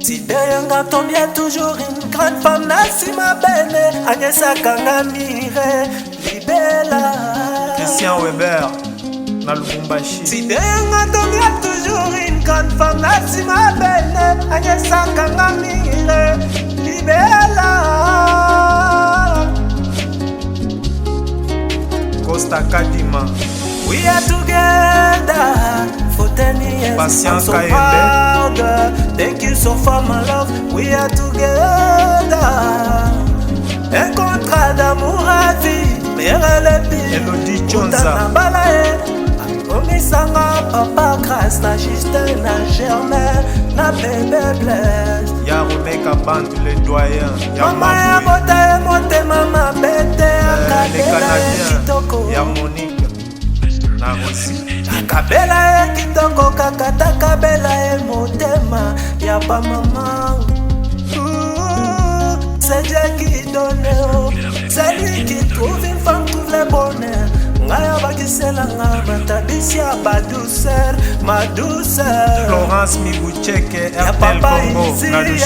Tideyanga tombia toujours une grande femme Nassima Bene Agnès Akangamire Libela Christian Weber na Lubumbashi. Tideyanga tombia toujours une grande femme Nassima Bene Agnès Akangamire Libela Costa Kadima. We are together for 10 years. Patient I'm so Kayembe. proud. Thank you so for my love. We are together. Un contrat d'amour à vie. Elodie Chonza. Komisanga papa grâce na Justin na Germain na bébé Blaise. Ya Rebecca Bantu les doyens. Mama ya bota e motema mabete Les Canadiens. kitoko. Ya Monique na Rossi. Kabela e kitoko kakata kabela e motema ya pa maman. C'est Dieu qui donne, c'est lui qui trouve une femme, trouve le bonheur. Ngaya bakisela nga matabisi ya ba douceur, ma douceur. Florence Miboucheke, Ya RTL papa Congo ici, na Luchi.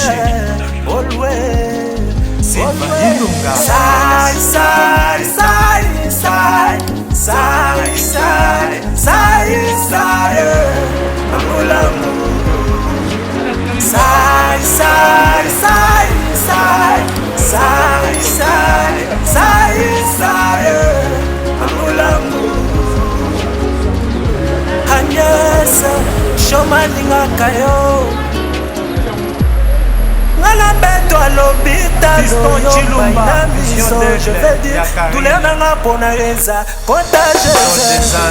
Silva Ilunga. Sai, sai, sai, sai, sai, sai, sai, sai, amulamu. Sai, sai, sai, sai, sai, sai, sai, sai, amulamu. Agnès, shomalinga kayo. Ngala beto alobita loyo miso. Je vais dire douleur nanga pona eza contagieuse.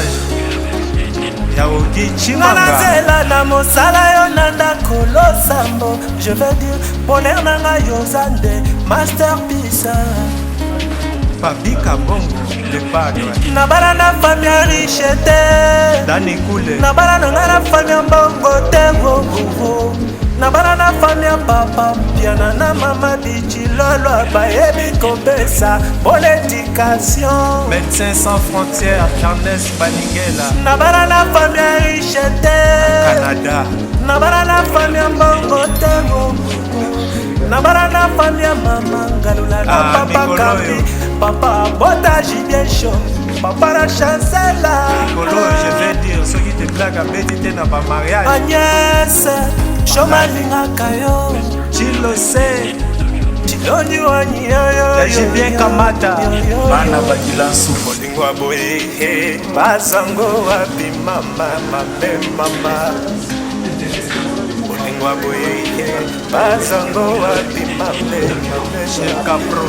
Ya Ogi Ngala Chimanga. zela na mosala yo nanda kolosambo. Je vais dire bonheur nanga yozande masterpiece. Fabika Bongo, le padre. Nabala na famille ya richete. Dani Koule. Nabala nanga na famille ya mbongo te wowo. Nabala na famille ya papa piana na mama bichilolo bayebi kopesa bonne éducation. Médecins sans frontières, Ernest Baningela. Nabala na famille ya richete. Canada. Nabala na famille ya mbongo te wowo. Nabala na famille ya mama ngalula na papa Nicolo kambi. yo. Papa botaji bien chaud. Papa la chancela. Nicolo, je vais dire, ceux qui te blaguent à méditer dans ma mariage. Agnès, shomalinga kayo. Chilo se, Chiloni wani yo. j'ai bien kamata. Bana bakilansu. Lingwa boye, basango wapi mama, mabe mama. Lingwa boye, basango wapi mabe, mabe. Chez Capro.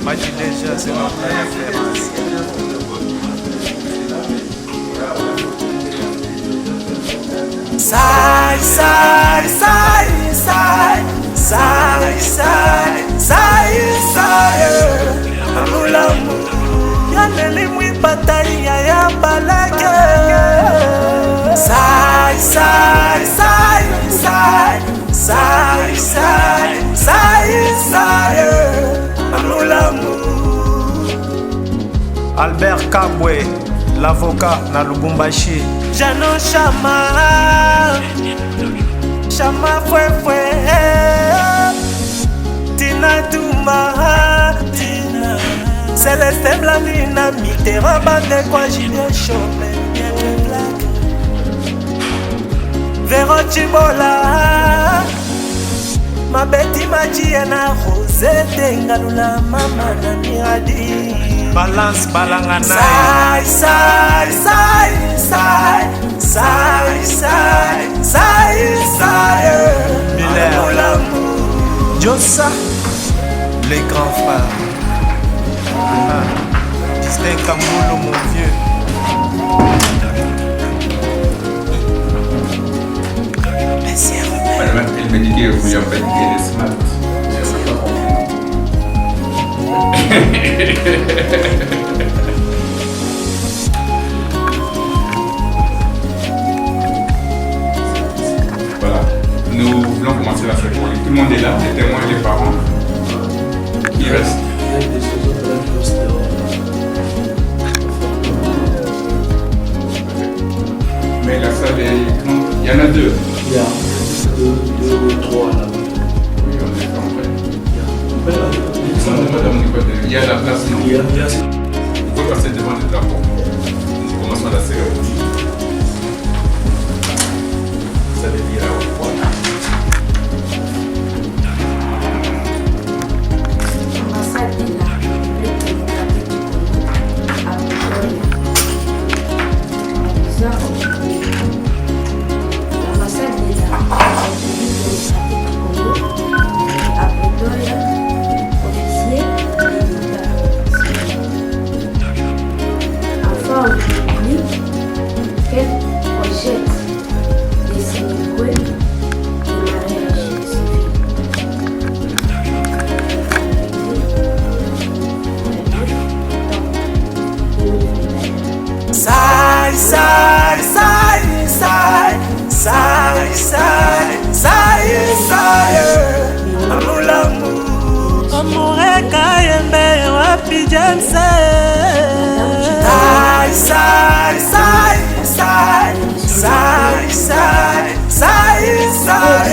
Machi déjà, c'est ma référence. Sai, sai, sai, sai, sai, sai, sai, sai, amulamu. Yaneli mwi patai ya balage. Sai, sai, sai, sai, sai, sai, sai, sai, amulamu. Albert Kabwe, l'avocat na Lubumbashi. Jano Chama, Chama fue, Tina Touma, Tina. Céleste Blanina, Mitterrand, bande quoi, Julien Chopin, bien que blague. Véro Chibola, ma Betty Majiana, Rosette, Ngalula, Mama, Namiadi. Balance Balangana. Sai, sai, sai, sai, sai, sai, sai, sai, Miller. Jossa, les grands frères. Distin Kamboulou, mon vieux. El métier vous a fait des smart. Voilà, nous voulons commencer la cérémonie. Tout le monde est là, les témoins, les parents. Il reste. Mais la salle est grande. Il y en a deux. Il y a deux ou trois là-bas. Oui, on est en vrai. Madame Nicodème, il y a la place, non? Il y a... Vous pouvez passer devant le drapeau. Nous commençons la cérémonie. Vous allez lire à haute voix. Ambassade de la République démocratique du Congo à Pretoria. L'ambassade de la République démocratique du Congo à Pretoria, officier d'État informe le public qu'elle projette de célébrer le mariage civil. Sai, sai, sai, sai, sai, sai, sai, sai, amulamu. Amureka yembe wapi James. Sai, sai, sai, sai, sai, sai, sai, sai,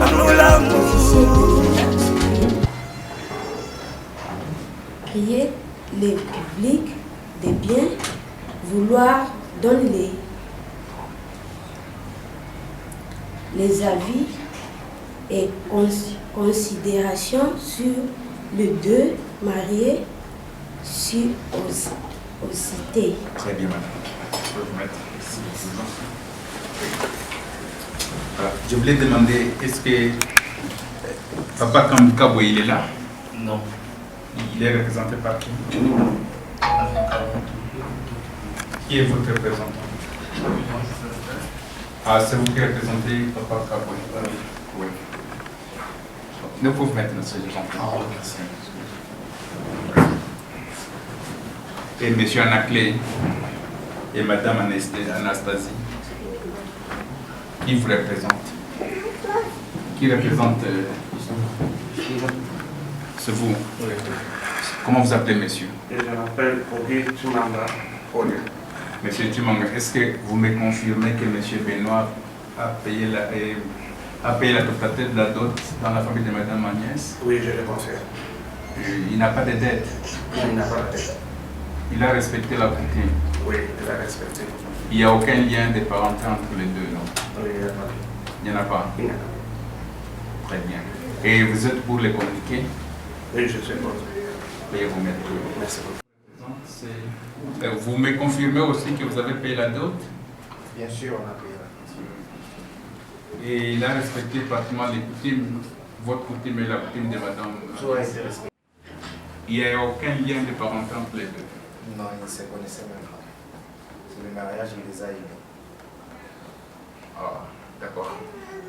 amulamu. Prier le public de bien vouloir donner les avis et considérations sur les deux mariés sur aux cités. Très bien, madame. Je peux vous mettre ici. Voilà. Je voulais demander, est-ce que Papa Kambukabo, il est là? Non. Il est représenté par qui? Qui est votre représentant? Ah, c'est vous qui représentez Papa Kabo? Oui. Nous pouvons mettre notre séjour. Et M. Anaclé et Madame Anastasie, qui vous représente? Qui représente c'est vous? Oui. Comment vous appelez, monsieur? Et je m'appelle Ogi Tumanga. Monsieur Tumanga, est-ce que vous me confirmez que monsieur Benoît a payé la totalité de la dot dans la famille de Madame Agnès? Oui, je le confirme. Il n'a pas de dette. Non, il n'a pas de dette. Il a respecté la coutume. Oui, il a respecté. Il n'y a aucun lien de parenté entre les deux, non? Oui, il n'y a pas. Il n'y en a pas? Il n'y a pas. Très bien. Et vous êtes pour les communiquer? Oui, je suis bon. Veuillez vous mettre. Merci beaucoup. Vous me confirmez aussi que vous avez payé la dot? Bien sûr, on a payé la dot. Et il a respecté pratiquement les coutumes, votre coutume et la coutume de Madame. Tout a été respecté. Il n'y a aucun lien de parenté entre les deux. Non, ils ne se connaissaient même pas. C'est le mariage, il les a aimés. Ah, d'accord.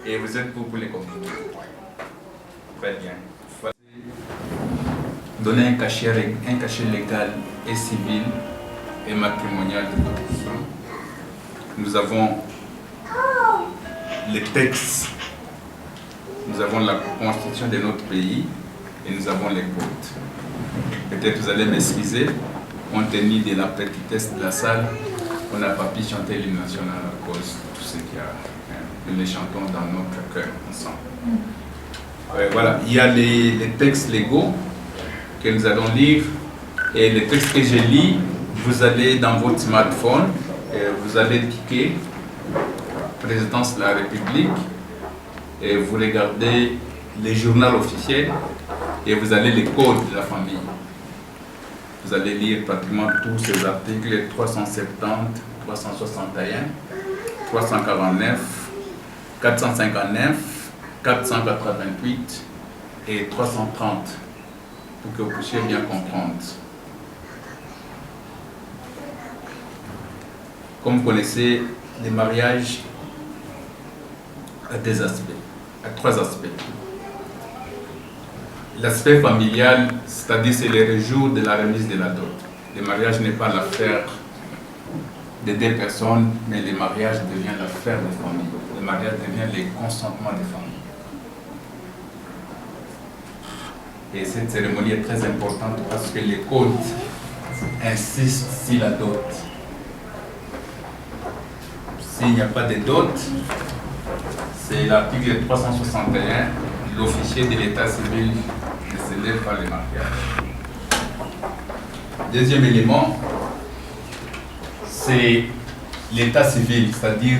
Et vous êtes pour les communiquer? Très bien. Donner un cachet légal et civil et matrimonial de l'adoption. Nous avons les textes, nous avons la constitution de notre pays et nous avons les codes. Peut-être vous allez m'excuser, compte tenu de la petitesse de la salle, on n'a pas pu chanter l'hymne national à cause de tout ce qu'il y a. Nous les chantons dans notre cœur ensemble. Voilà, il y a les textes légaux que nous allons lire et les textes que je lis, vous allez dans votre smartphone, vous allez cliquer Présidence de la République et vous regardez les journaux officiels et vous allez les codes de la famille. Vous allez lire pratiquement tous ces articles 370, 361, 349, 459, 488 et 330 pour que vous puissiez bien comprendre. Comme vous connaissez, les mariages à deux aspects, à trois aspects. L'aspect familial, c'est-à-dire c'est le jour de la remise de la dot. Le mariage n'est pas l'affaire de deux personnes, mais le mariage devient l'affaire des familles. Le mariage devient le consentement des familles. Et cette cérémonie est très importante parce que les codes insistent sur la dot. s'il n'y a pas de dot, c'est l'article 361, l'officier de l'état civil ne s'élève pas le mariage. Deuxième élément, c'est l'état civil, c'est-à-dire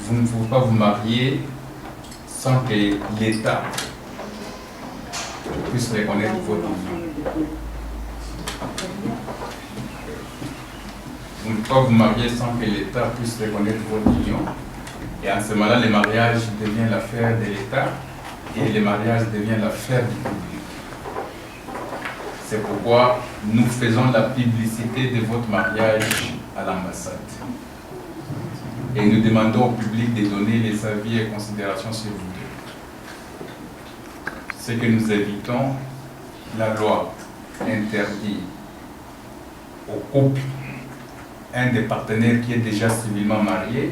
vous ne pouvez pas vous marier sans que l'État puisse reconnaître votre union. Vous ne pouvez pas vous marier sans que l'État puisse reconnaître votre union. Et en ce moment-là, le mariage devient l'affaire de l'État et le mariage devient l'affaire du public. C'est pourquoi nous faisons la publicité de votre mariage à l'ambassade. Et nous demandons au public de donner les avis et considérations sur vous deux. Ce que nous évitons, la loi interdit au couple, un des partenaires qui est déjà civilement marié,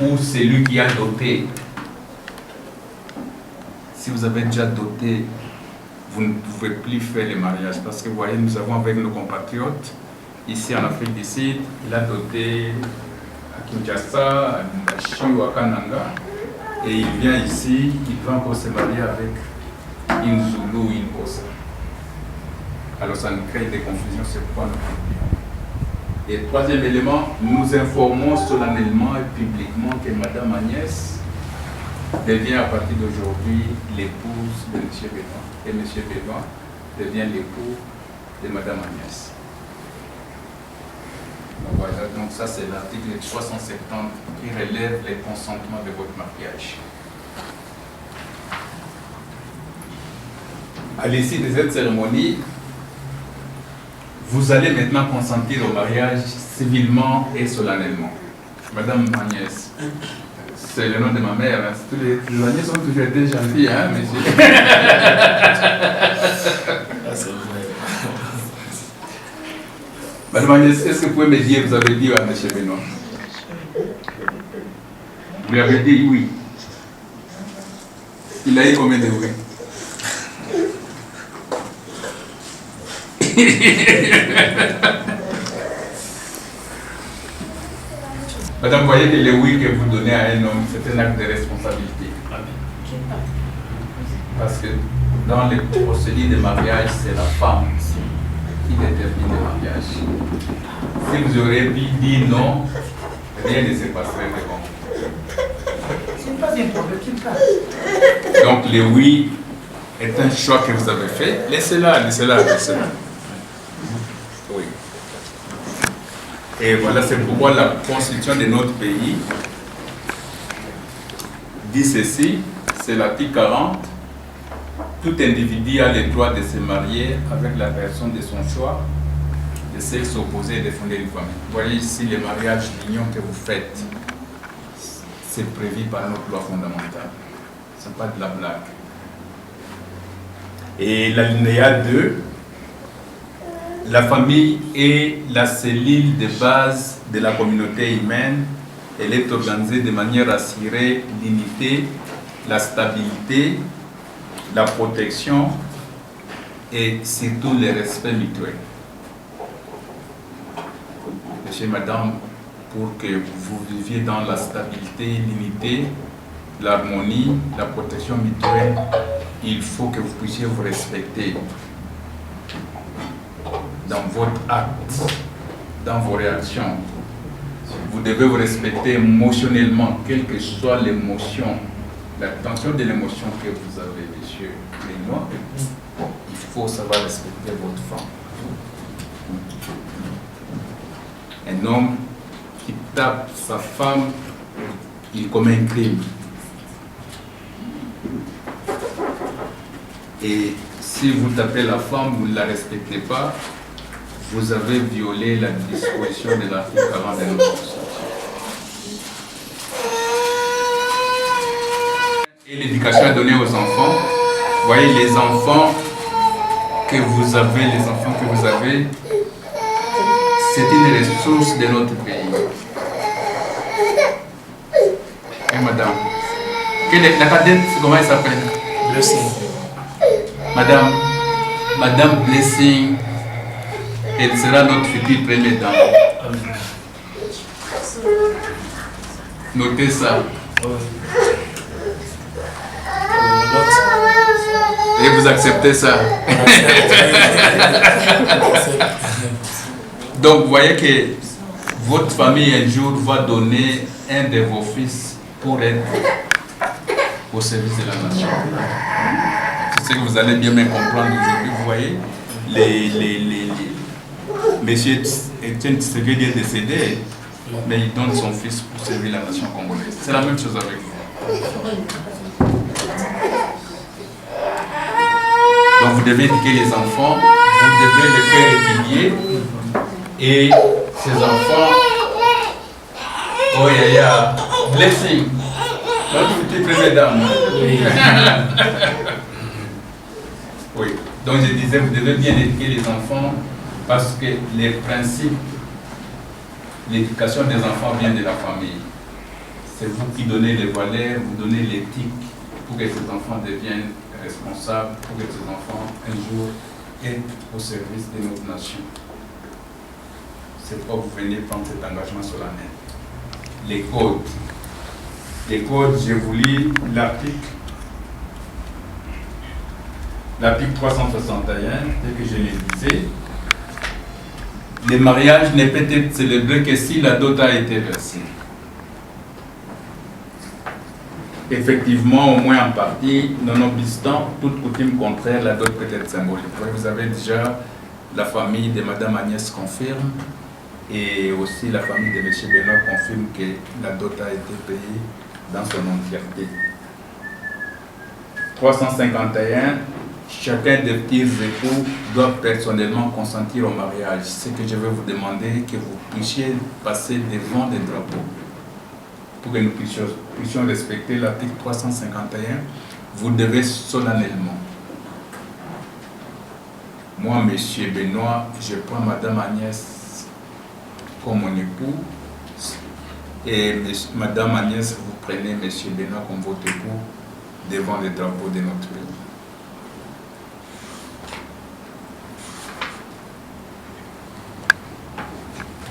ou celui qui a doté. Si vous avez déjà doté, vous ne pouvez plus faire le mariage. Parce que vous voyez, nous avons avec nos compatriotes, ici en Afrique du Sud, il a doté à Kinshasa, à Lumbashi ou à Kananga, et il vient ici, il va encore se marier avec une Zoulou ou une Kosa. Alors ça nous crée des confusions, c'est pourquoi nous publions. Et troisième élément, nous informons solennellement et publiquement que Madame Agnès devient à partir d'aujourd'hui l'épouse de M. Benoît. Et M. Benoît devient l'époux de Madame Agnès. Donc voilà, donc ça c'est l'article 370 qui relève les consentements de votre mariage. À l'issue de cette cérémonie, vous allez maintenant consentir au mariage civilement et solennellement. Madame Agnès, c'est le nom de ma mère. Hein. Tous les Agnès ont toujours été gentils, hein, monsieur. C'est vrai. Madame Agnès, est-ce que vous pouvez me dire, vous avez dit à M. Benoît? Vous lui avez dit oui. Il a eu combien de oui? Madame, vous voyez que le oui que vous donnez à un homme, c'est un acte de responsabilité. Parce que dans les procédures de mariage, c'est la femme qui détermine le mariage. Si vous auriez dit non, rien ne se passerait de bon. C'est pas un problème qui parle. Donc le oui est un choix que vous avez fait. Laissez-la, laissez-la, laissez-la. Oui. Et voilà, c'est pourquoi la constitution de notre pays dit ceci, c'est l'article 40. Tout individu a le droit de se marier avec la personne de son choix, de sexe opposé et de fonder une famille. Vous voyez ici le mariage, l'union que vous faites, c'est prévu par notre loi fondamentale. Ce n'est pas de la blague. Et l'alinéa 2, la famille est la cellule de base de la communauté humaine. Elle est organisée de manière à assurer l'unité, la stabilité, la protection et surtout le respect mutuel. Monsieur et madame, pour que vous viviez dans la stabilité, l'unité, l'harmonie, la protection mutuelle, il faut que vous puissiez vous respecter dans votre acte, dans vos réactions. Vous devez vous respecter émotionnellement, quelle que soit l'émotion, la tension de l'émotion que vous avez, monsieur Benoît. Il faut savoir respecter votre femme. Un homme qui tape sa femme, il commet un crime. Et si vous tapez la femme, vous ne la respectez pas, vous avez violé la disposition de l'article 40 de notre Constitution. Et l'éducation à donner aux enfants. Vous voyez, les enfants que vous avez, c'est une ressource de notre pays. Et madame, la cadette, comment elle s'appelle? Blessing. Madame Blessing, elle sera notre future première dame. Notez ça. Et vous acceptez ça. Donc, vous voyez que votre famille un jour va donner un de vos fils pour être au service de la nation. C'est ce que vous allez bien me comprendre aujourd'hui. Vous voyez, Monsieur Etienne Tshisekedi est décédé, mais il donne son fils pour servir la nation congolaise. C'est la même chose avec vous. Donc vous devez éduquer les enfants, vous devez les faire étudier, et ces enfants, oh yeah, blessing, notre petite première dame. Oui, donc je disais, vous devez bien éduquer les enfants, parce que les principes, l'éducation des enfants vient de la famille. C'est vous qui donnez les valeurs, vous donnez l'éthique pour que ces enfants deviennent responsables, pour que ces enfants un jour aient au service de notre nation. C'est pourquoi vous venez prendre cet engagement solennel. Les codes. Les codes, je vous lis l'article 361, tel que je l'ai disais. Le mariage ne peut être célébré que si la dot a été versée. Effectivement, au moins en partie, nonobstant toute coutume contraire, la dot peut être symbolique. Vous avez déjà la famille de Madame Agnès confirme, et aussi la famille de M. Benoît confirme que la dot a été payée dans son entièreté. 351. Chacun des petits époux doit personnellement consentir au mariage. Ce que je vais vous demander, que vous puissiez passer devant des drapeaux pour que nous puissions respecter l'article 351. Vous devez solennellement. Moi, Monsieur Benoît, je prends Madame Agnès comme mon époux, et Madame Agnès, vous prenez Monsieur Benoît comme votre époux devant les drapeaux de notre pays.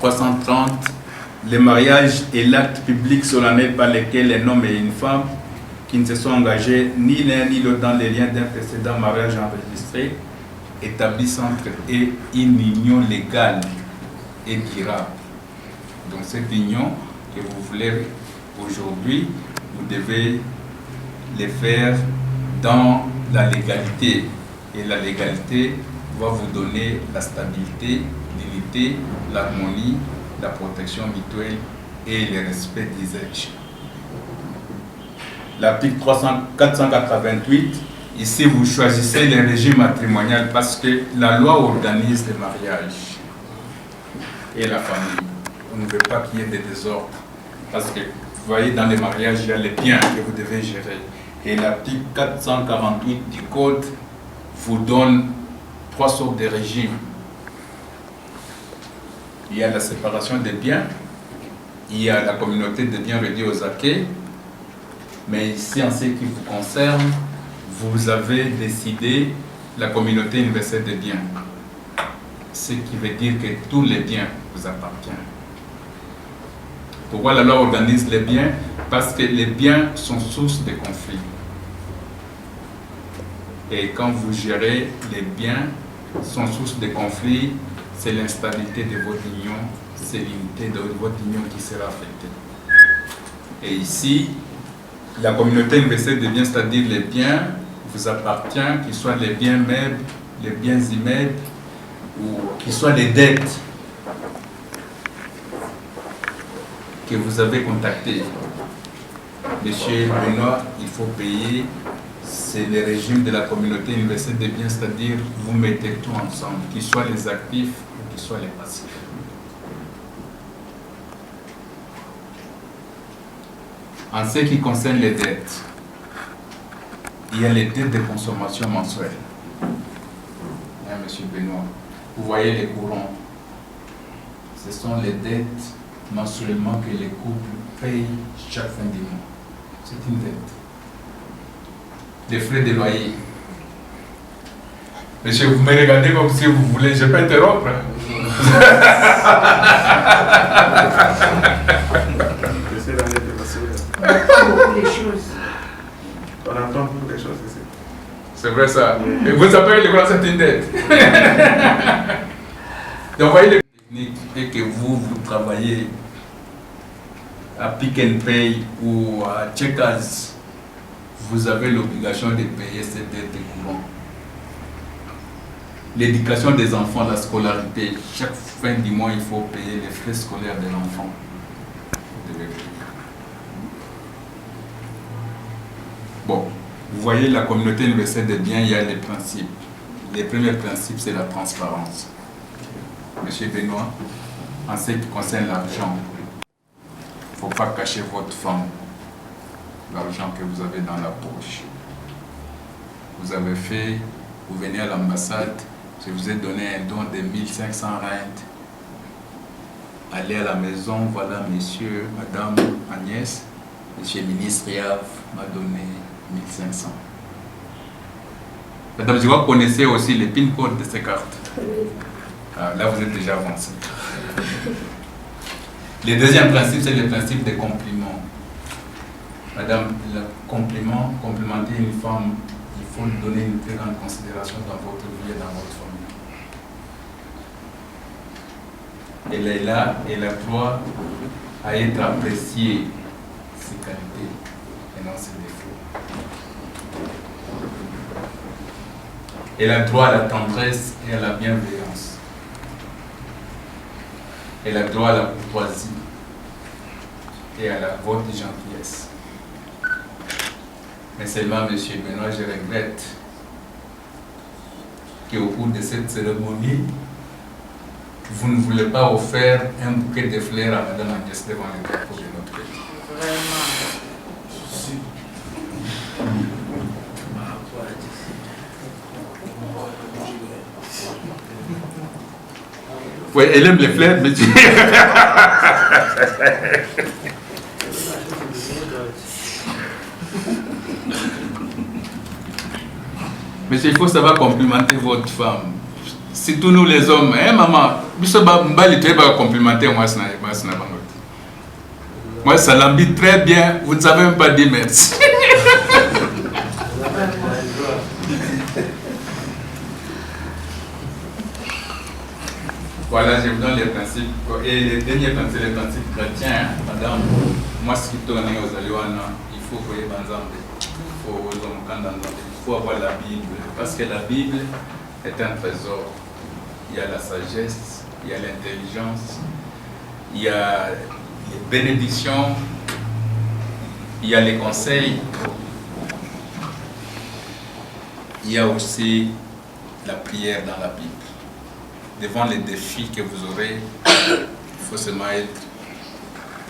« 330. Le mariage est l'acte public solennel par lequel un homme et une femme qui ne se sont engagés ni l'un ni l'autre dans les liens d'un précédent mariage enregistré établissent entre eux une union légale et durable. » Donc cette union que vous voulez aujourd'hui, vous devez le faire dans la légalité. Et la légalité va vous donner la stabilité, l'unité, l'harmonie, la protection mutuelle et le respect des êtres. L'article 488, ici vous choisissez le régime matrimonial parce que la loi organise le mariage et la famille. On ne veut pas qu'il y ait des désordres parce que vous voyez dans les mariages il y a les biens que vous devez gérer. Et l'article 448 du Code vous donne 3 sortes de régimes. Il y a la séparation des biens, il y a la communauté des biens réduits aux acquis, mais ici, en ce qui vous concerne, vous avez décidé la communauté universelle des biens, ce qui veut dire que tous les biens vous appartiennent. Pourquoi la loi organise les biens? Parce que les biens sont source de conflits. Et quand vous gérez les biens, sont source de conflits, c'est l'instabilité de votre union, c'est l'unité de votre union qui sera affectée. Et ici, la communauté universelle des biens, c'est-à-dire les biens, vous appartient, qu'ils soient les biens meubles, les biens immeubles, ou qu'ils soient les dettes que vous avez contactées. Monsieur Benoît, il faut payer. C'est le régime de la communauté universelle des biens, c'est-à-dire vous mettez tout ensemble, qu'ils soient les actifs ou qu'ils soient les passifs. En ce qui concerne les dettes, il y a les dettes de consommation mensuelle. Monsieur Benoît, vous voyez les courants. Ce sont les dettes mensuellement que les couples payent chaque fin du mois. C'est une dette. Des frais de loyer. Monsieur, vous me regardez comme si vous voulez, je peux interrompre. des choses. On entend beaucoup de choses ici. C'est vrai ça. Et vous appelez les grands, c'est une dette. Donc voyez les techniques et que vous travaillez à Pick and Pay ou à Checkers, vous avez l'obligation de payer cette dette courantes. L'éducation des enfants, la scolarité, chaque fin du mois, il faut payer les frais scolaires de l'enfant. Vous devez payer. Bon, vous voyez, la communauté universelle des biens, il y a les principes. Les premiers principes, c'est la transparence. Monsieur Benoît, en ce qui concerne l'argent, il ne faut pas cacher votre femme, l'argent que vous avez dans la poche. Vous avez fait, vous venez à l'ambassade, je vous ai donné un don de 1500 rentes. Allez à la maison, voilà monsieur, madame Agnès, monsieur le ministre Yav m'a donné 1500. Madame, je vois que vous connaissez aussi les PIN codes de ces cartes. Ah, là, vous êtes déjà avancé. Le deuxième principe, c'est le principe des compliments. Madame, le compliment, complimenter une femme, il faut lui donner une très grande considération dans votre vie et dans votre famille. Elle est là, elle a droit à être appréciée, ses qualités et non ses défauts. Elle a droit à la tendresse et à la bienveillance. Elle a droit à la courtoisie et à votre gentillesse. Mais seulement, M. Benoît, je regrette qu'au cours de cette cérémonie, vous ne voulez pas offrir un bouquet de fleurs à Mme Agnès devant le drapeau de notre pays. Vraiment. Oui, elle aime les fleurs, mais tu... Mais il faut savoir complimenter votre femme. Surtout nous les hommes, hein maman, tu vas complimenter moi, moi ça l'embête très bien, vous ne savez même pas dire merci. Voilà, je vous donne les principes. Et les derniers principes, les principes chrétiens, madame, moi ce qui tourne aux Aliwana, il faut voir Banzambe, il faut avoir la Bible, parce que la Bible est un trésor. Il y a la sagesse, il y a l'intelligence, il y a les bénédictions, il y a les conseils, il y a aussi la prière dans la Bible. Devant les défis que vous aurez, il faut seulement être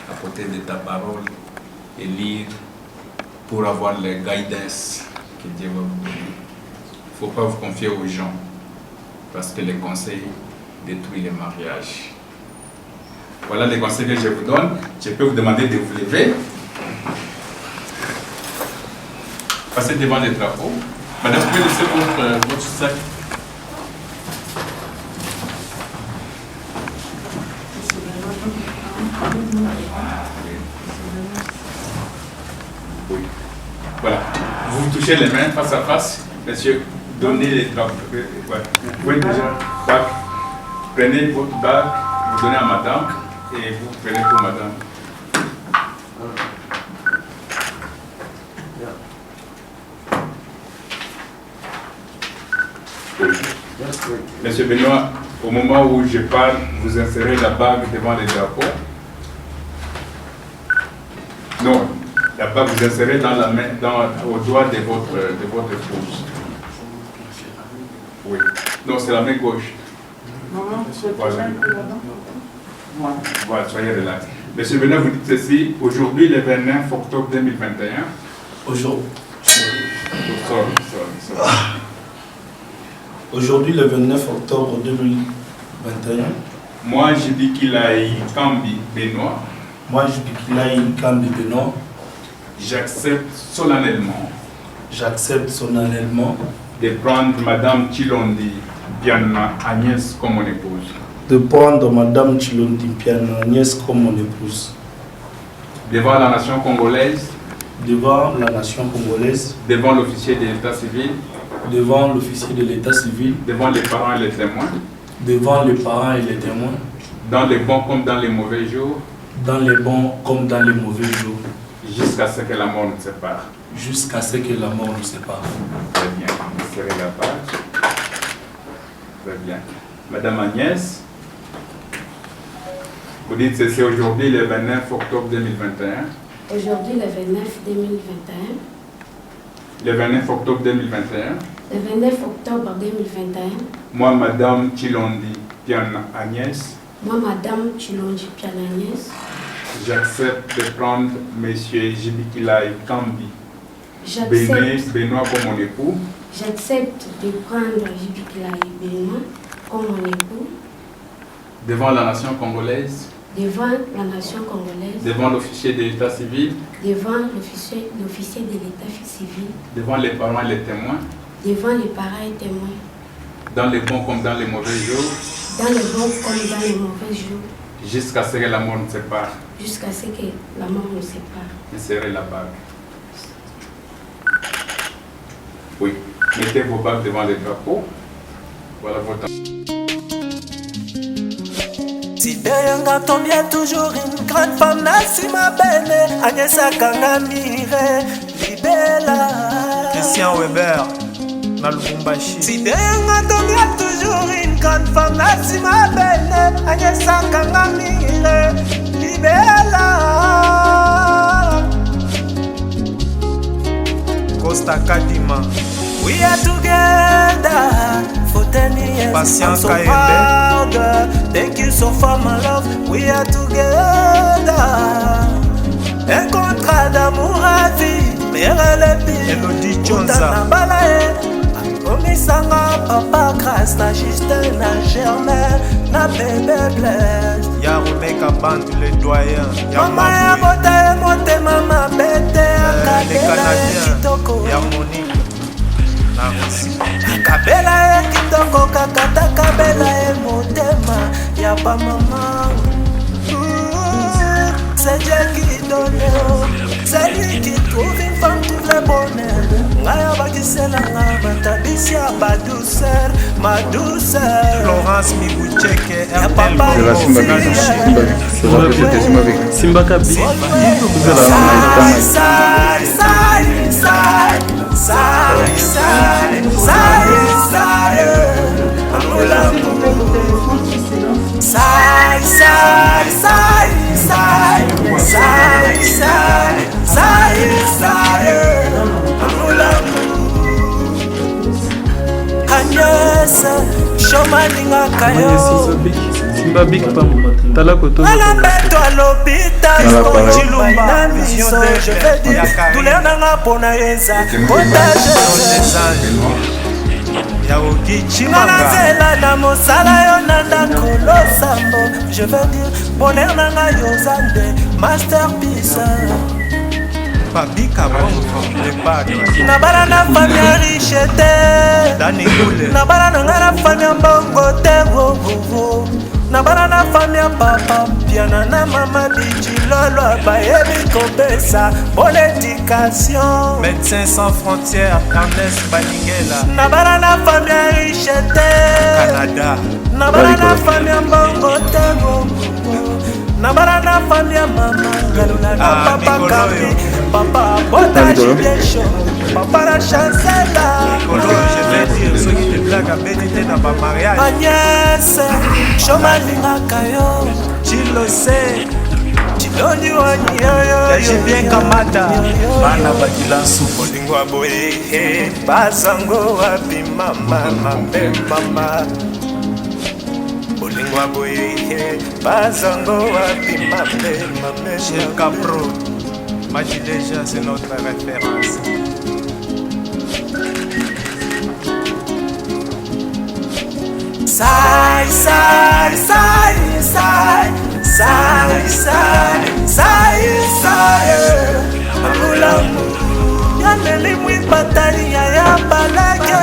à côté de ta parole et lire pour avoir les guidance que Dieu va vous donner. Il ne faut pas vous confier aux gens, parce que les conseils détruisent les mariages. Voilà les conseils que je vous donne. Je peux vous demander de vous lever. Passez devant les drapeaux. Madame, vous pouvez laisser votre sac. Oui. Voilà. Vous vous touchez les mains face à face. Monsieur, donnez les drapeaux. Ouais. Vous pouvez déjà bac. Prenez votre bac, vous donnez à madame et vous prenez pour madame. Monsieur Benoît, au moment où je parle, vous insérez la bague devant les drapeaux. Non, la bague vous insérez dans la main, au doigt de votre épouse. Oui. Non, c'est la main gauche. Voilà, soyez relax. Monsieur Benoît, vous dites ceci, aujourd'hui, le 29 octobre 2021. Aujourd'hui, le 29 octobre 2021. Moi, je dis qu'il a eu Kambi Benoît. Moi, je dis qu'il a eu Kambi Benoît. J'accepte solennellement. De prendre Madame Chilondi Piana Agnès comme mon épouse. Devant la nation congolaise. devant la nation congolaise, devant l'officier de l'état civil, devant l'officier de l'état civil, devant les parents et les témoins, devant les parents et les témoins, dans les bons comme dans les mauvais jours, dans les bons comme dans les mauvais jours, jusqu'à ce que la mort nous sépare. jusqu'à ce que la mort nous sépare. Très bien, serrez la page. Très bien. Madame Agnès, vous dites que c'est aujourd'hui le 29 octobre 2021. Aujourd'hui, le 29 2021. Le 29 octobre 2021. Le 29 octobre 2021. Moi, Madame Chilondi Piana Agnès, Moi, Madame Chilonji Piana Agnès, j'accepte de prendre Monsieur Jibikilai Kambi j'accepte Benoît comme mon époux, de prendre Jibikila Benoît comme mon époux devant la nation congolaise, devant la nation congolaise, devant l'officier de l'état civil, devant l'officier de l'état civil, devant les parents et les témoins, devant les parents et témoins, dans les bons comme dans les mauvais jours, dans les bons comme dans les mauvais jours, jusqu'à ce que la mort nous sépare. jusqu'à ce que la mort nous sépare. Serrez la bague. Oui. Mettez vos bagues devant les drapeaux. Voilà votre... Sideyanga tombia toujours une grande femme Nassima Bene Agnès Akangamire Libela Christian Weber, na Lubumbashi. Sideyanga tombia toujours une grande femme Nassima Bene Agnès Akangamire Libela Costa Kadima, We are together for 10 years. Patient I'm so Kayembe. proud. Thank you so for my love. We are together. Un contrat d'amour à vie. Mère le pire. Elodie Chonza. Komisanga papa grâce na Justin na Germain na bébé Blaise. ya Rebecca Bantu le doyen, ya Mama ya Maboué, bota ya motema mabete les akabela ya Canadiens, kitoko. ya Monique, na Russie. Kabela ye kitoko kakata kabela ye motema ya pa mama. C'est Dieu qui donne, c'est lui qui trouve une femme tout le bonheur. Ngaya bakisela nga matabisi ya ba douceur, ma douceur. Florence Miboucheke, Ya RTL papa Congo, yo Simba Kabi. Sai, sai, sai, sai, sai, sai, sai, sai, amulamu. Sai, sai, sai, sai, sai, sai, sai, sai, amulamu. Agnès, shomalinga kayo. Simba Big Pam. Tala Koto. Alambeto à l'hôpital, Chilumba, vision, je vais dire, douleur nanga pona yeza, potage. ya Oki Nana Chimanga, zela na mosala yo nanda kolosambo, je veux dire, bonheur nanga yozande, masterpiece. Babika Bongo, le padre, Na bana na famille riche te, Dani Goule, na bana nanga na famille mbongo te, wo wo wo. Na bana na famille papa piana na mama bichilolo bayebi kopesa bonne éducation. Médecins sans frontières, Ernest Balingela, Na bana na famille riche te, Canada, na bana na famille mbongo te, wo wo wo. Na bana na famille mama galula na Ah, papa Nicolo, Kambi, yo. papa bota jubiation, papa la chancela. Colo, je vais dire, ceux qui te blaguent à bénité dans ma mariage, Agnès, shomalingaka yo, Chilosé, chiloni wani yo yo ya Julien Kamata, Bana Badilansu, Bolingo aboye, basango wapi mama, mabe mama. Bolingo aboye, basango wapi mabe, mabe Chez Capro, Majileja, c'est notre référence. Sai, sai, sai, sai, sai, sai, sai, sai, amulamu. Yaneli mwi batali ya balage.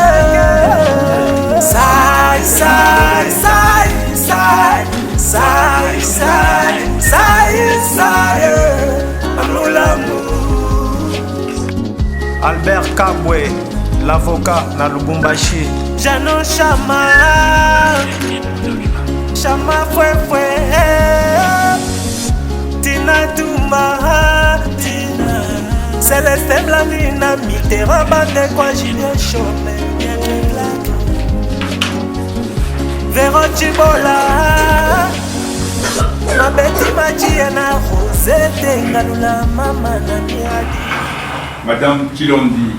Sai, sai, sai, sai, sai, sai, sai, sai, amulamu. Albert Kabwe, l'avocat na Lubumbashi. Jano Chama, Chama Fouefoué, Tina Touma, Tina Céleste Blanina, Mitterrand Bande kwa Julien Chomé, Véro Chibola, na Betty Machi na Rosette Ngalula Mama na Miadi. Madame Kilondi,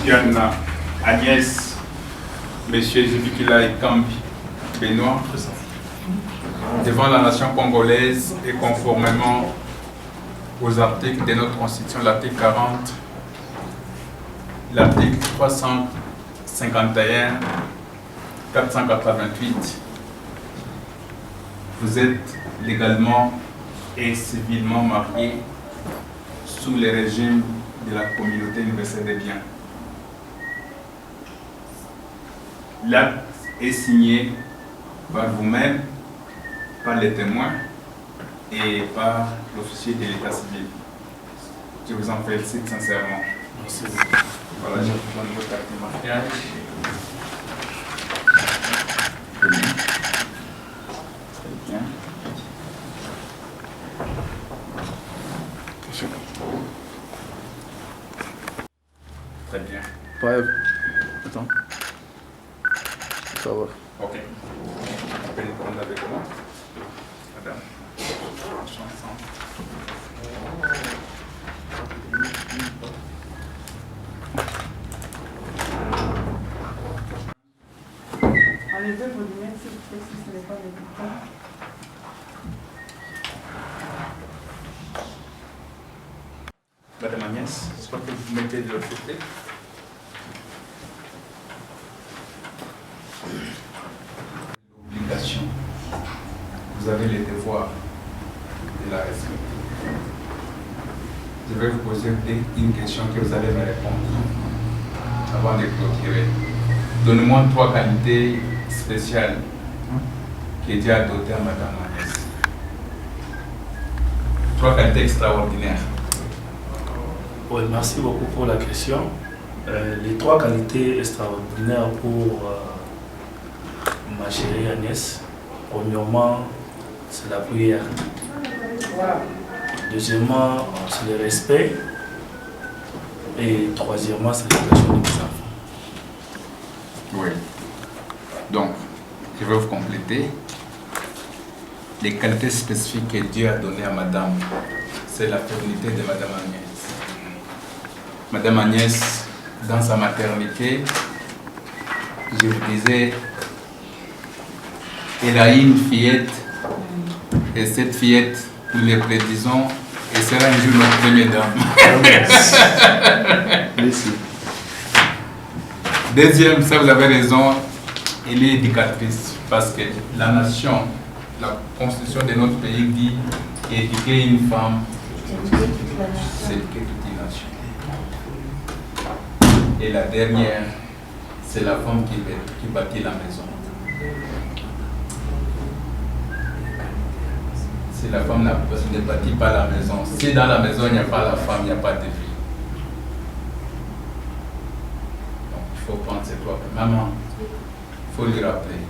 Diana, Agnès, Monsieur Zubikila et Kambi, Benoît, devant la nation congolaise et conformément aux articles de notre Constitution, l'article 40, l'article 351, 488, vous êtes légalement et civilement mariés sous le régime de la communauté universelle des biens. L'acte est signé par vous-même, par les témoins et par l'officier de l'état civil. Je vous en félicite sincèrement. Merci. Voilà, je vous donne votre acte de mariage. Très bien. Très bien. Ouais. Attends. Ça va. Ok. Vous pouvez prendre avec moi. Madame. Chanson. Enlevez vos lunettes s'il vous plaît, si ce n'est pas médical. Madame Agnès, je crois que vous mettez de l'autre côté. L'obligation. Vous avez les devoirs de la respecter. Je vais vous poser une question que vous allez me répondre avant de clôturer. Donnez-moi 3 qualités spéciales que Dieu a dotées à Madame Agnès. 3 qualités extraordinaires. Oui, merci beaucoup pour la question. Les 3 qualités extraordinaires pour ma chérie Agnès, premièrement, c'est la prière. Deuxièmement, c'est le respect. Et troisièmement, c'est l'éducation de mes enfants. Oui. Donc, je vais vous compléter. Les qualités spécifiques que Dieu a données à Madame, c'est la féminité de Madame Agnès. Madame Agnès, dans sa maternité, je vous disais, elle a eu une fillette, et cette fillette, nous le prédisons, elle sera un jour notre première dame. Merci. Deuxième, ça vous avez raison, elle est éducatrice, parce que la nation, la constitution de notre pays dit qu'éduquer une femme, c'est éduquer toute une nation. Et la dernière, c'est la femme qui bâtit la maison. Si la femme ne bâtit pas la maison, si dans la maison il n'y a pas la femme, il n'y a pas de vie. Donc il faut prendre ces 3. Maman, il faut lui rappeler.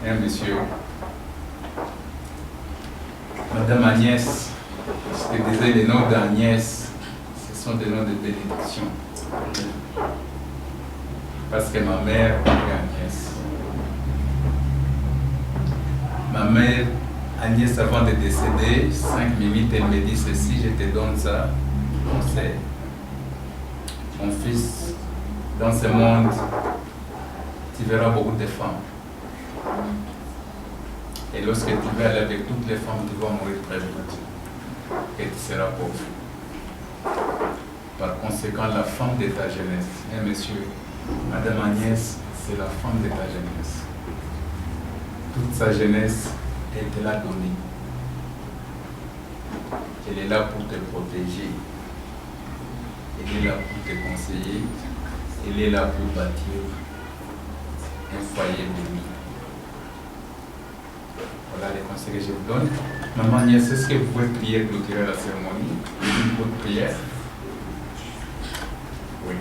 Hein, monsieur, Madame Agnès, ce que disait les noms d'Agnès, ce sont des noms de bénédiction. Parce que ma mère est Agnès. Ma mère, Agnès, avant de décéder, 5 minutes, elle me dit ceci, je te donne ça, conseil. Mon fils, dans ce monde, tu verras beaucoup de femmes. Et lorsque tu vas aller avec toutes les femmes, tu vas mourir très vite. Et tu seras pauvre. Par conséquent, la femme de ta jeunesse, hein, monsieur, Madame Agnès, c'est la femme de ta jeunesse. Toute sa jeunesse, elle te l'a donnée. Elle est là pour te protéger. Elle est là pour te conseiller. Elle est là pour bâtir un foyer béni. Voilà les conseils que je vous donne. Maman Agnès, est-ce que vous pouvez prier, clôturer la cérémonie? Une courte prière. Oui.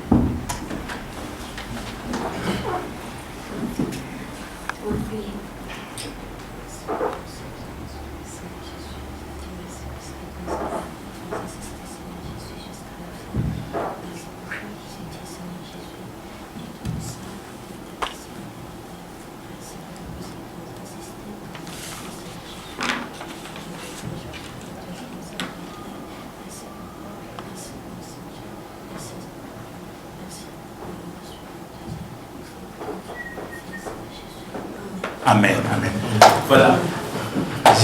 Amen, amen. Voilà.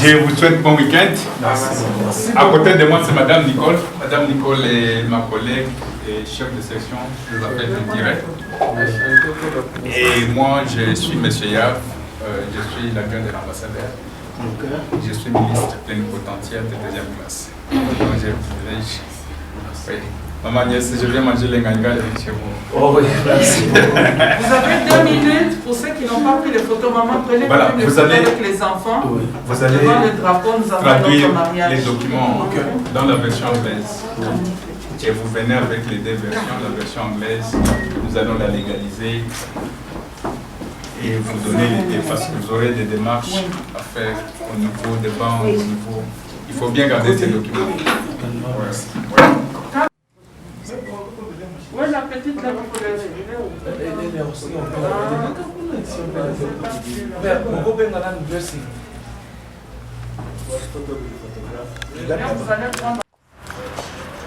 Je vous souhaite bon week-end. À côté de moi, c'est Madame Nicole. Madame Nicole est ma collègue et chef de section des affaires culturelles. Et moi, je suis Monsieur Yav. Je suis l'adjoint de l'ambassadeur. Je suis ministre plénipotentiaire de deuxième classe. Donc, j'ai le privilège. Oui. Maman Niès, je viens manger les gangas chez vous. Oh oui, merci. Vous avez 2 minutes pour ceux qui n'ont pas pris les photos. Maman, prenez Voilà, les vous photos allez, avec les enfants. oui, vous allez devant le drapeau, nous avons traduire notre mariage. les documents dans la version anglaise. Et vous venez avec les 2 versions. La version anglaise, nous allons la légaliser et vous donner les parce que vous aurez des démarches à faire au niveau des banques, au niveau. Il faut bien garder ces documents. Ouais. Oui, la petite là, vous pouvez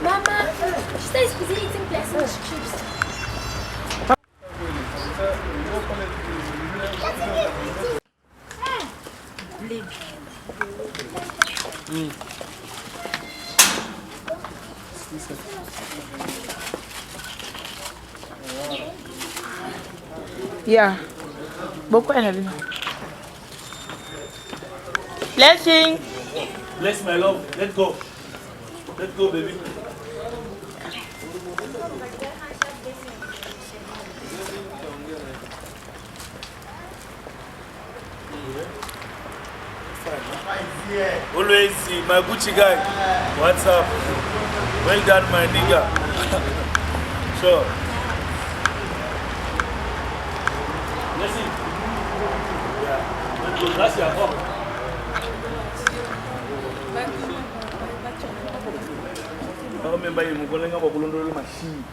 Mama, she says she's eating blessings chips. Yeah. Beaucoup d'énergie. Blessing. Bless my love. Let's go. Let's go, baby. Always see my Gucci guy. What's up? Well done, my nigga. Sure. Blessing. Yeah. Let's go. That's your home. I remember you going to go machine.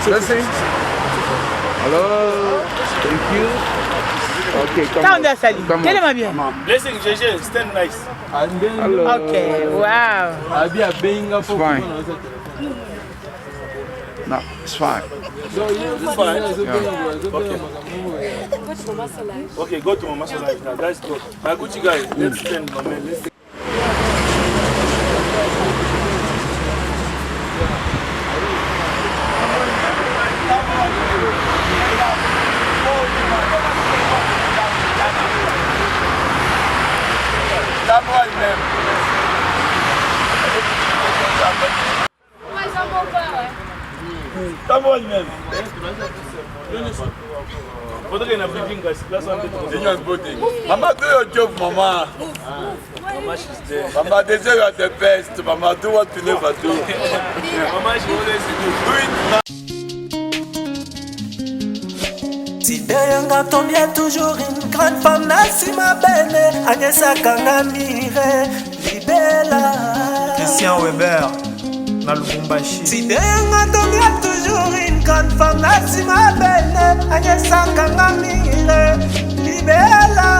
Blessing. Hello. Thank you. Okay, come on. Tell bien. Blessing, GG, stand nice. Hello. Okay, wow. It's fine. No, it's fine. It's fine. Okay. Okay, go to Mama's life now. Guys, go. My Gucci guys, let's stand, my man. Let's Tá bom mesmo. Pode ganhar briefing, guys. Mama, do your job, Mama. Mama, she's there. Mama, they say you are the best. Mama, do what you never do. Mama, she always do it. Tideyanga tombia toujours une grande femme Nassima Bene Agnesa Kangamire Libella Christian Weber na Lubumbashi. Tideyanga tombia toujours une grande femme Nassima Bene Agnesa Kangamire Libella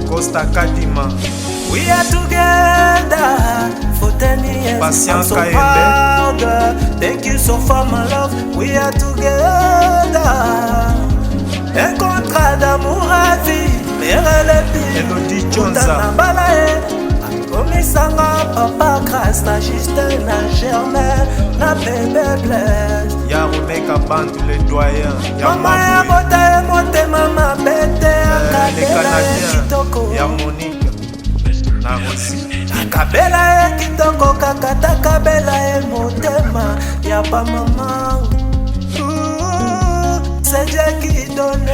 Costa Kadima. We are together for 10 years. Patient I'm so Kayembe. proud. Thank you so for my love. We are together. Un contrat d'amour à vie. Elodie Chonza. Komisanga papa grâce na Justin na Germain na bébé Blaise. Ya Romeka Bantu le doyen. Mama ya bota ya motema mabete akabela ya kitoko. Ya Monique na Rossi. Akabela ya kitoko kakata kabela ya motema ya pa mama. C'est Dieu qui donne,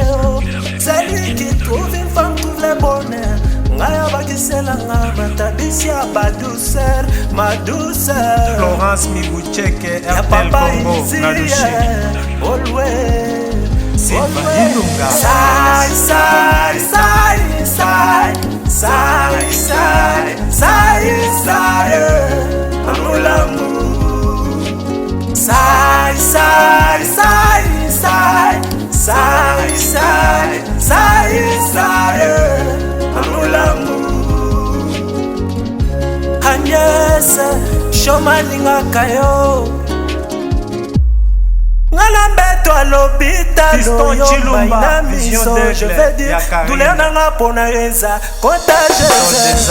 c'est lui qui trouve une femme, trouve le bonheur. Ngaya bakisela nga matabisi ya ba douceur, ma douceur. Florence Mibucheke, Ya RTL papa Congo, ici, Nalushi. always. Silva Ilunga. Sai, sai, sai, sai, sai, sai, sai, sai, amulamu. Sai, sai, sai, sai, sai, sai, sai, sai, amulamu. Agnès, shomalinga kayo. Ngalambeto à l'hôpital, Chilumba, vision d'aigle, je vais dire, Yakarine. douleur nanga pona eza, contagieuse.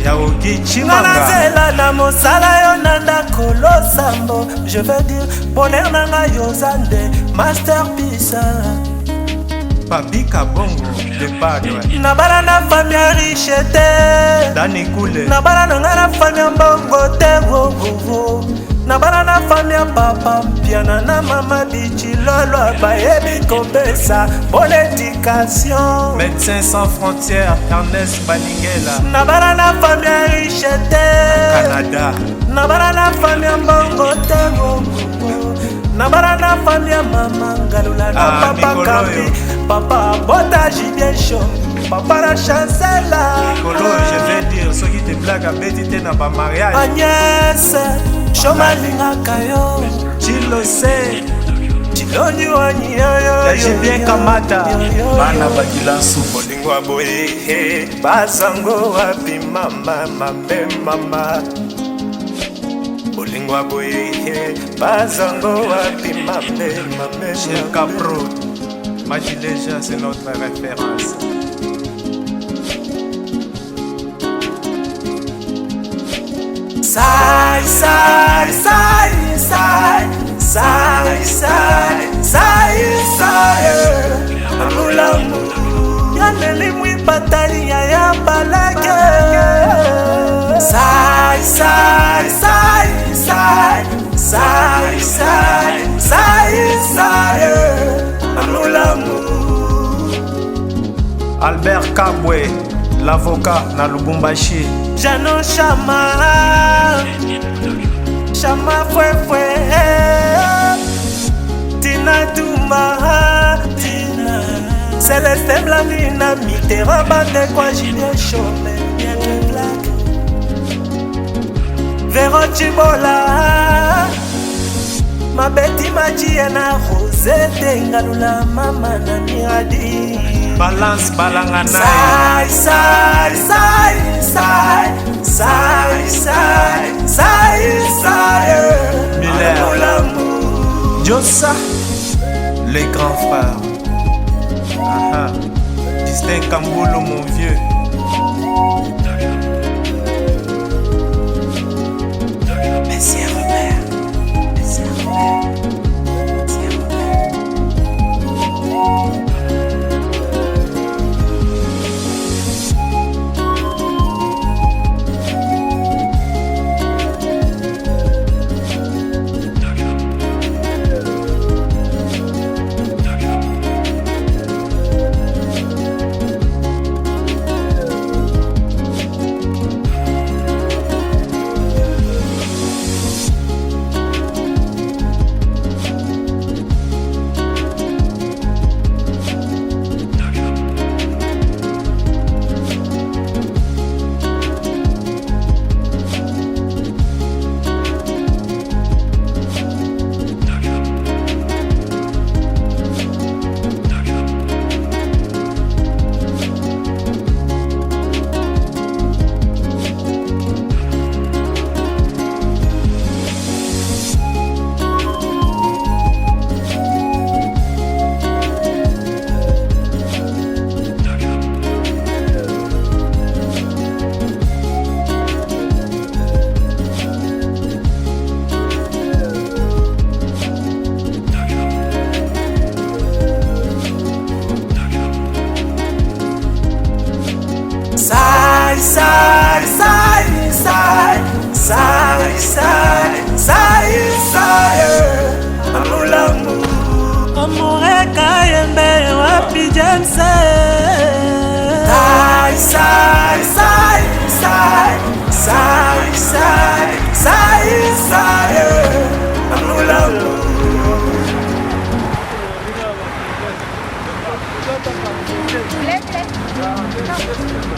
Yaogi Chimanga. Nganazela na mosala yo nanda kolosambo, je vais dire, bonheur nanga yozande, masterpiece. Babika Bongo, de Padre. Nabala na famille riche te, Dani Koule. nabala nanga na famille mbongo te, wo wo wo. Nabala na famille papa piana na mama bichi lolo bayebi kopesa bonne éducation. Médecins sans frontières, Ernest Balingela. Nabala na famille riche te, Canada. nabala na famille mbongo te, wo wo wo. Nabala na famille mama ngalula na papa Mikolo kambi yo. papa botaji bien chaud papa la chancela. Colo, je vais dire, ceux qui te blaguent à béditer dans pas mariage. Agnès, shomalingaka yo Chilo se, chiloni wani yo Yaji bien Kamata. Bana Bakilansu. bolingwa boye bazango wapi mama mabe mama bolingwa boye bazango wapi mabe mabe chez Capro. Majileja, c'est notre référence. sai sai sai sai sai sai sai sai amulamu yaneli mwi batali ya balake sai sai sai sai sai sai sai sai amulamu. Albert Kabwe, l'avocat na Lubumbashi. Jano Chama, Chama fue Tina Duma, Tina Céleste Blanina, Mitterrand bande quoi Julien Chaume, bien de blague Véro Chibola, ma Betty Majiana, Rosette Ngalula, Mama Namiadi. Balance Balangana. Sai, sai, sai, sai, sai, sai, sai, sai, Miller. Jossa, les grands frères. Aha. Distin Kambolo, mon vieux. Monsieur Robert, Monsieur Robert.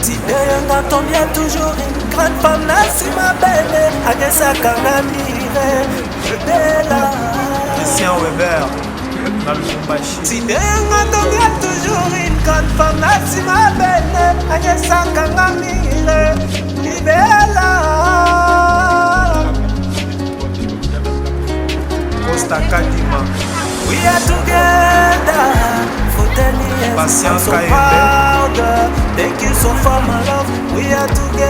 Tideyanga tombia toujours une grande femme Nassima Bene Agnesa Kangamire Bella Christian Weber dans le Mumbashi. Tideyanga tombia toujours une grande femme Nassima Bene Agnesa Kangamire Bella Costa Kadima. We are together for 10 years. Patience I'm so proud. Thank you so for my love. We are together.